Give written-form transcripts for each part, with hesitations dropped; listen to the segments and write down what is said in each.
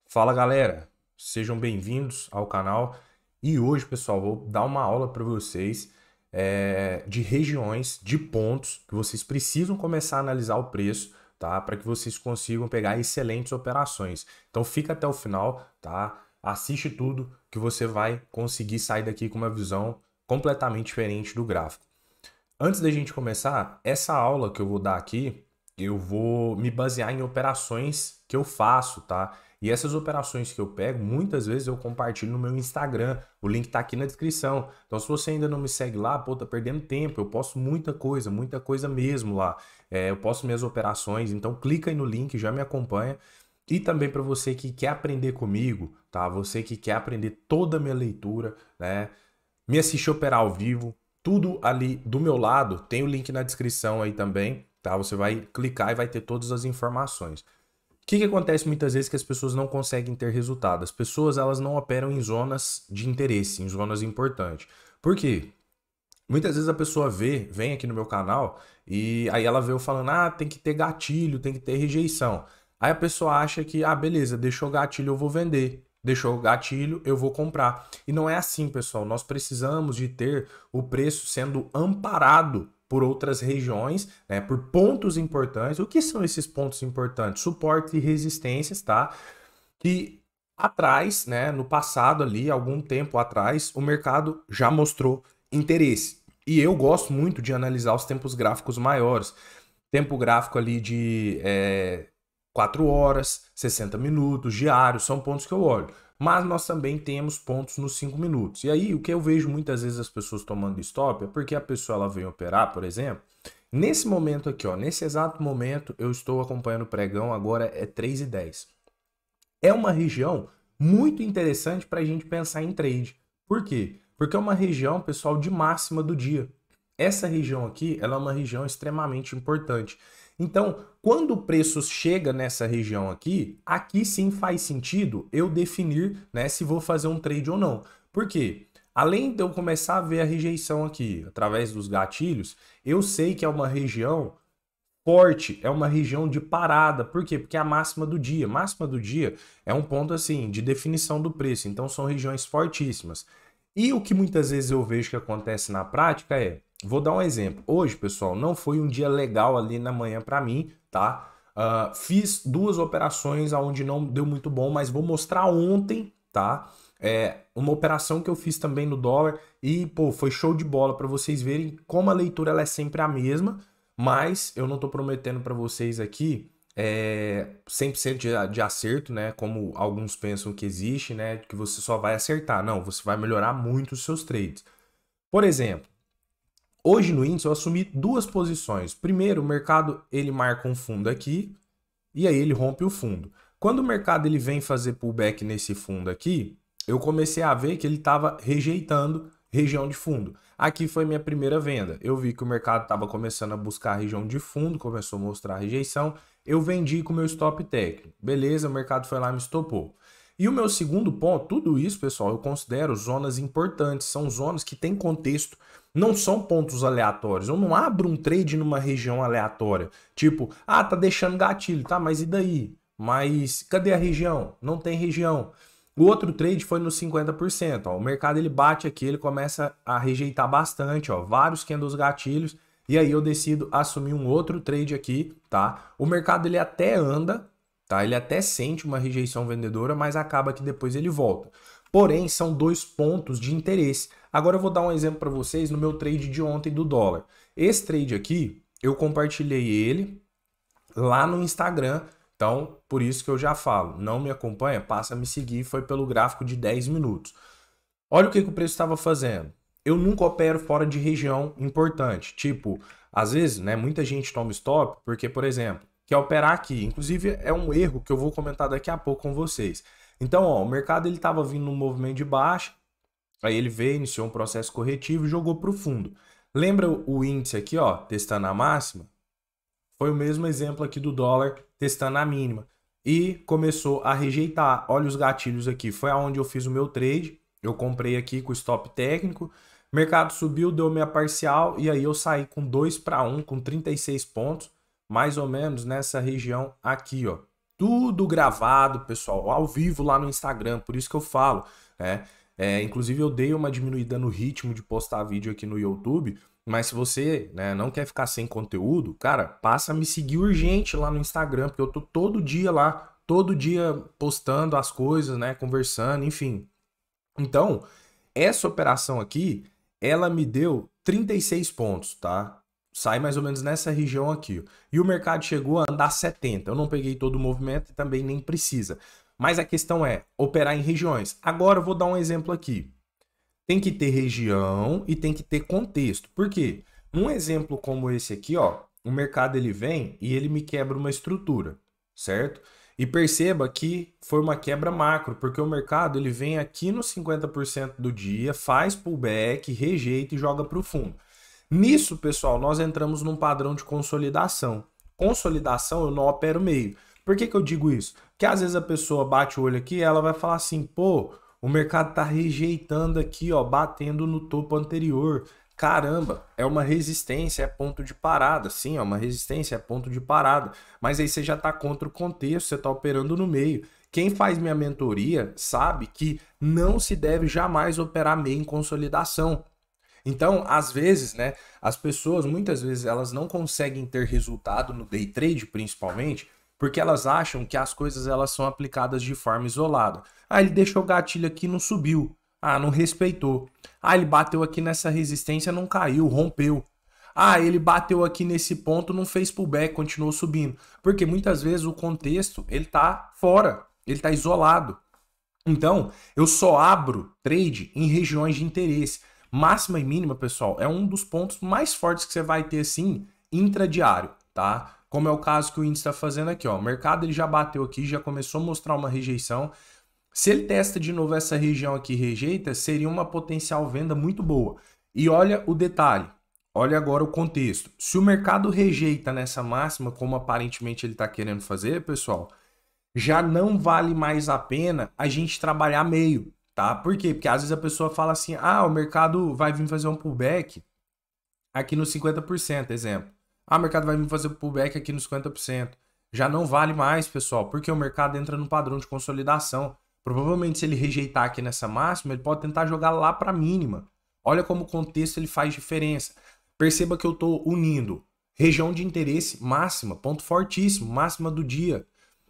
Fala galera, sejam bem-vindos ao canal e hoje, pessoal, vou dar uma aula para vocês de regiões, de pontos que vocês precisam começar a analisar o preço, tá? Para que vocês consigam pegar excelentes operações. Então fica até o final, tá? Assiste tudo que você vai conseguir sair daqui com uma visão completamente diferente do gráfico. Antes da gente começar, essa aula que eu vou dar aqui, eu vou me basear em operações que eu faço, tá? E essas operações que eu pego, muitas vezes eu compartilho no meu Instagram. O link tá aqui na descrição. Então, se você ainda não me segue lá, pô, tá perdendo tempo. Eu posto muita coisa mesmo lá. Eu posto minhas operações. Então, clica aí no link, já me acompanha. E também para você que quer aprender comigo, tá? Você que quer aprender toda a minha leitura, né? Me assistir operar ao vivo, tudo ali do meu lado, tem o link na descrição aí também, tá? Você vai clicar e vai ter todas as informações. O que acontece muitas vezes que as pessoas não conseguem ter resultado? As pessoas elas não operam em zonas de interesse, em zonas importantes. Por quê? Muitas vezes a pessoa vem aqui no meu canal e aí ela vê eu falando, tem que ter gatilho, tem que ter rejeição. Aí a pessoa acha que, beleza, deixou o gatilho, eu vou vender. Deixou o gatilho, eu vou comprar. E não é assim, pessoal. Nós precisamos de ter o preço sendo amparado por outras regiões, né, por pontos importantes. O que são esses pontos importantes? Suporte e resistências, tá? Que atrás, né, no passado ali, algum tempo atrás, o mercado já mostrou interesse. E eu gosto muito de analisar os tempos gráficos maiores. Tempo gráfico ali de 4 horas, 60 minutos, diário, são pontos que eu olho. Mas nós também temos pontos nos 5 minutos. E aí, o que eu vejo muitas vezes as pessoas tomando stop é porque a pessoa ela vem operar, por exemplo. Nesse momento aqui, ó, nesse exato momento, eu estou acompanhando o pregão, agora é 3:10. É uma região muito interessante para a gente pensar em trade. Por quê? Porque é uma região, pessoal, de máxima do dia. Essa região aqui, ela é uma região extremamente importante. Então, quando o preço chega nessa região aqui, aqui sim faz sentido eu definir, né, se vou fazer um trade ou não. Por quê? Além de eu começar a ver a rejeição aqui através dos gatilhos, eu sei que é uma região forte, é uma região de parada. Por quê? Porque é a máxima do dia. Máxima do dia é um ponto assim de definição do preço. Então são regiões fortíssimas. E o que muitas vezes eu vejo que acontece na prática vou dar um exemplo. Hoje, pessoal, não foi um dia legal ali na manhã para mim, tá? Fiz duas operações onde não deu muito bom, mas vou mostrar ontem, tá? Uma operação que eu fiz também no dólar e, pô, foi show de bola para vocês verem como a leitura ela é sempre a mesma, mas eu não estou prometendo para vocês aqui 100% de acerto, né? Como alguns pensam que existe, né? Que você só vai acertar. Não, você vai melhorar muito os seus trades. Por exemplo, hoje no índice eu assumi duas posições. Primeiro, o mercado ele marca um fundo aqui e aí ele rompe o fundo. Quando o mercado ele vem fazer pullback nesse fundo aqui, eu comecei a ver que ele estava rejeitando região de fundo. Aqui foi minha primeira venda. Eu vi que o mercado estava começando a buscar a região de fundo, começou a mostrar a rejeição. Eu vendi com o meu stop técnico. Beleza, o mercado foi lá e me estopou. E o meu segundo ponto, tudo isso, pessoal, eu considero zonas importantes. São zonas que têm contexto, não são pontos aleatórios. Eu não abro um trade numa região aleatória. Tipo, tá deixando gatilho, tá? Mas e daí? Mas cadê a região? Não tem região. O outro trade foi no 50%. Ó. O mercado ele bate aqui, ele começa a rejeitar bastante, ó, vários candles gatilhos. E aí eu decido assumir um outro trade aqui, tá? O mercado ele até anda, tá? Ele até sente uma rejeição vendedora, mas acaba que depois ele volta. Porém, são dois pontos de interesse. Agora eu vou dar um exemplo para vocês no meu trade de ontem do dólar. Esse trade aqui, eu compartilhei ele lá no Instagram. Então, por isso que eu já falo, não me acompanha, passa a me seguir, foi pelo gráfico de 10 minutos. Olha o que o preço estava fazendo. Eu nunca opero fora de região importante. Tipo, às vezes, né, muita gente toma stop porque, por exemplo, quer operar aqui. Inclusive, é um erro que eu vou comentar daqui a pouco com vocês. Então, ó, o mercado ele estava vindo num movimento de baixa, aí ele veio, iniciou um processo corretivo e jogou para o fundo. Lembra o índice aqui, ó, testando a máxima? Foi o mesmo exemplo aqui do dólar testando a mínima. E começou a rejeitar. Olha os gatilhos aqui. Foi aonde eu fiz o meu trade. Eu comprei aqui com stop técnico. Mercado subiu, deu minha parcial. E aí eu saí com 2 para 1, com 36 pontos. Mais ou menos nessa região aqui, ó. tudo gravado, pessoal, ao vivo lá no Instagram, por isso que eu falo, né? Inclusive eu dei uma diminuída no ritmo de postar vídeo aqui no YouTube, mas se você, né, não quer ficar sem conteúdo, cara, passa a me seguir urgente lá no Instagram, porque eu tô todo dia lá, todo dia postando as coisas, né, conversando, enfim. Então, essa operação aqui, ela me deu 36 pontos, tá? Sai mais ou menos nessa região aqui. E o mercado chegou a andar 70. Eu não peguei todo o movimento e também nem precisa. Mas a questão é operar em regiões. Agora eu vou dar um exemplo aqui. Tem que ter região e tem que ter contexto. Por quê? Um exemplo como esse aqui, ó, o mercado ele vem e ele me quebra uma estrutura, certo? E perceba que foi uma quebra macro, porque o mercado ele vem aqui nos 50% do dia, faz pullback, rejeita e joga para o fundo. Nisso, pessoal, nós entramos num padrão de consolidação. Consolidação eu não opero meio. Por que eu digo isso? Porque às vezes a pessoa bate o olho aqui e ela vai falar assim, pô, o mercado tá rejeitando aqui, ó, batendo no topo anterior. Caramba, é uma resistência, é ponto de parada. Sim, é uma resistência, é ponto de parada. Mas aí você já tá contra o contexto, você tá operando no meio. Quem faz minha mentoria sabe que não se deve jamais operar meio em consolidação. Então, às vezes, né, as pessoas, muitas vezes, elas não conseguem ter resultado no day trade, principalmente, porque elas acham que as coisas elas são aplicadas de forma isolada. Ah, ele deixou o gatilho aqui e não subiu. Ah, não respeitou. Ah, ele bateu aqui nessa resistência, não caiu, rompeu. Ah, ele bateu aqui nesse ponto, não fez pullback, continuou subindo. Porque muitas vezes o contexto, ele tá fora, ele tá isolado. Então, eu só abro trade em regiões de interesse. Máxima e mínima, pessoal, é um dos pontos mais fortes que você vai ter, assim, intradiário, tá? Como é o caso que o índice está fazendo aqui, ó. O mercado ele já bateu aqui, já começou a mostrar uma rejeição. Se ele testa de novo essa região aqui e rejeita, seria uma potencial venda muito boa. E olha o detalhe, olha agora o contexto. Se o mercado rejeita nessa máxima, como aparentemente ele está querendo fazer, pessoal, já não vale mais a pena a gente trabalhar meio, tá? Por quê? Porque às vezes a pessoa fala assim, ah, o mercado vai vir fazer um pullback aqui nos 50%, exemplo. Ah, o mercado vai vir fazer um pullback aqui nos 50%. Já não vale mais, pessoal, porque o mercado entra no padrão de consolidação. Provavelmente se ele rejeitar aqui nessa máxima, ele pode tentar jogar lá para a mínima. Olha como o contexto ele faz diferença. Perceba que eu estou unindo região de interesse máxima, ponto fortíssimo, máxima do dia.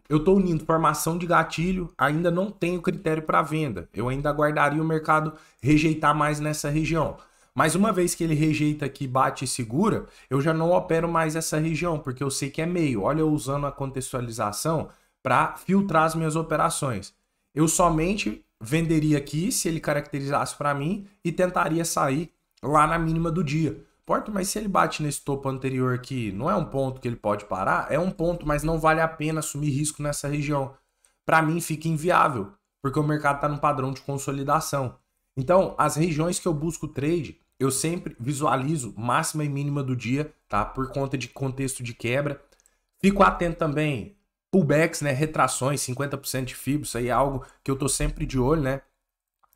Eu estou unindo formação de gatilho, ainda não tenho critério para venda. Eu ainda aguardaria o mercado rejeitar mais nessa região. Mas uma vez que ele rejeita aqui, bate e segura, eu já não opero mais essa região, porque eu sei que é meio. Olha, eu usando a contextualização para filtrar as minhas operações. Eu somente venderia aqui se ele caracterizasse para mim e tentaria sair lá na mínima do dia. Porto, mas se ele bate nesse topo anterior aqui, não é um ponto que ele pode parar? É um ponto, mas não vale a pena assumir risco nessa região. Para mim fica inviável, porque o mercado está num padrão de consolidação. Então, as regiões que eu busco trade, eu sempre visualizo máxima e mínima do dia, tá? Por conta de contexto de quebra. Fico atento também, pullbacks, né? Retrações, 50% de FIBO, isso aí é algo que eu tô sempre de olho, né?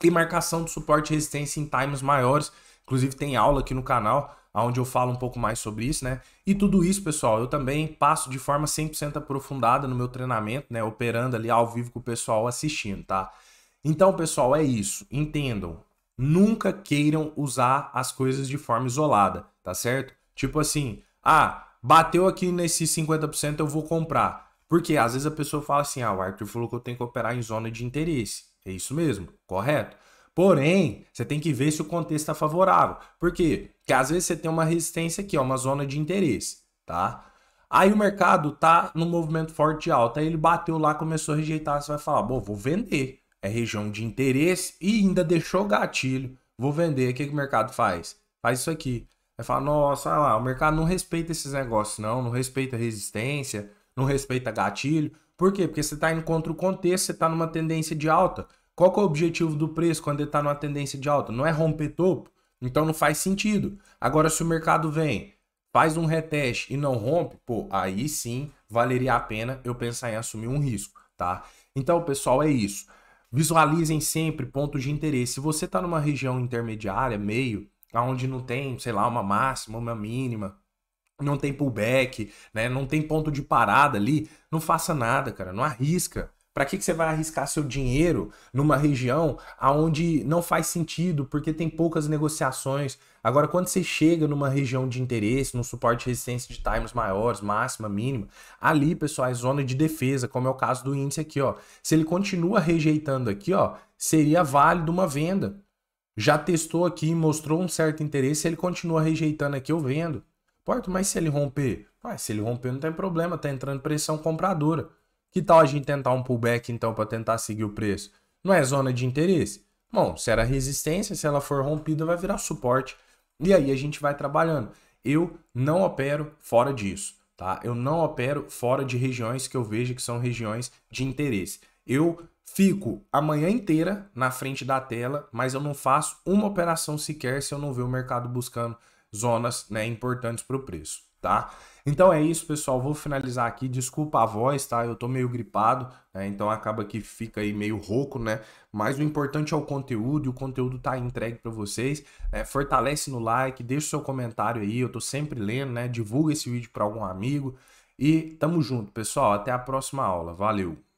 E marcação de suporte e resistência em times maiores. Inclusive tem aula aqui no canal, onde eu falo um pouco mais sobre isso, né? E tudo isso, pessoal, eu também passo de forma 100% aprofundada no meu treinamento, né? Operando ali ao vivo com o pessoal assistindo, tá? Então, pessoal, é isso. Entendam. Nunca queiram usar as coisas de forma isolada, tá certo? Tipo assim, ah, bateu aqui nesse 50%, eu vou comprar. Porque às vezes a pessoa fala assim, ah, o Arthur falou que eu tenho que operar em zona de interesse. É isso mesmo, correto? Porém, você tem que ver se o contexto está favorável. Por quê? Porque às vezes você tem uma resistência aqui, ó, uma zona de interesse, tá? Aí o mercado tá num movimento forte de alta, aí ele bateu lá, começou a rejeitar, você vai falar, bom, vou vender. É região de interesse e ainda deixou gatilho. Vou vender. O que o mercado faz? Faz isso aqui. Vai falar, nossa, olha lá, o mercado não respeita esses negócios, não respeita resistência, não respeita gatilho. Por quê? Porque você está indo contra o contexto, você está numa tendência de alta. Qual que é o objetivo do preço quando ele está numa tendência de alta? Não é romper topo? Então não faz sentido. Agora, se o mercado vem, faz um reteste e não rompe, pô, aí sim valeria a pena eu pensar em assumir um risco, tá? Então, pessoal, é isso. Visualizem sempre pontos de interesse. Se você está numa região intermediária, meio, onde não tem, sei lá, uma máxima, uma mínima, não tem pullback, né? Não tem ponto de parada ali, não faça nada, cara, não arrisca. Para que você vai arriscar seu dinheiro numa região aonde não faz sentido, porque tem poucas negociações? Agora, quando você chega numa região de interesse, num suporte de resistência de times maiores, máxima, mínima, ali, pessoal, é zona de defesa, como é o caso do índice aqui, ó. Se ele continua rejeitando aqui, ó, seria válido uma venda. Já testou aqui, mostrou um certo interesse, se ele continua rejeitando aqui, eu vendo. Porto, mas se ele romper? Se ele romper não tem problema, tá entrando pressão compradora. Que tal a gente tentar um pullback então para tentar seguir o preço? Não é zona de interesse? Bom, se era resistência, se ela for rompida vai virar suporte. E aí a gente vai trabalhando. Eu não opero fora disso, tá? Eu não opero fora de regiões que eu vejo que são regiões de interesse. Eu fico a manhã inteira na frente da tela, mas eu não faço uma operação sequer se eu não ver o mercado buscando zonas, né, importantes para o preço, tá? Então é isso, pessoal. Vou finalizar aqui. Desculpa a voz, tá? Eu tô meio gripado, né? Então acaba que fica aí meio rouco, né? Mas o importante é o conteúdo e o conteúdo tá entregue para vocês. Fortalece no like, deixa o seu comentário aí. Eu tô sempre lendo, né? Divulga esse vídeo para algum amigo. E tamo junto, pessoal. Até a próxima aula. Valeu!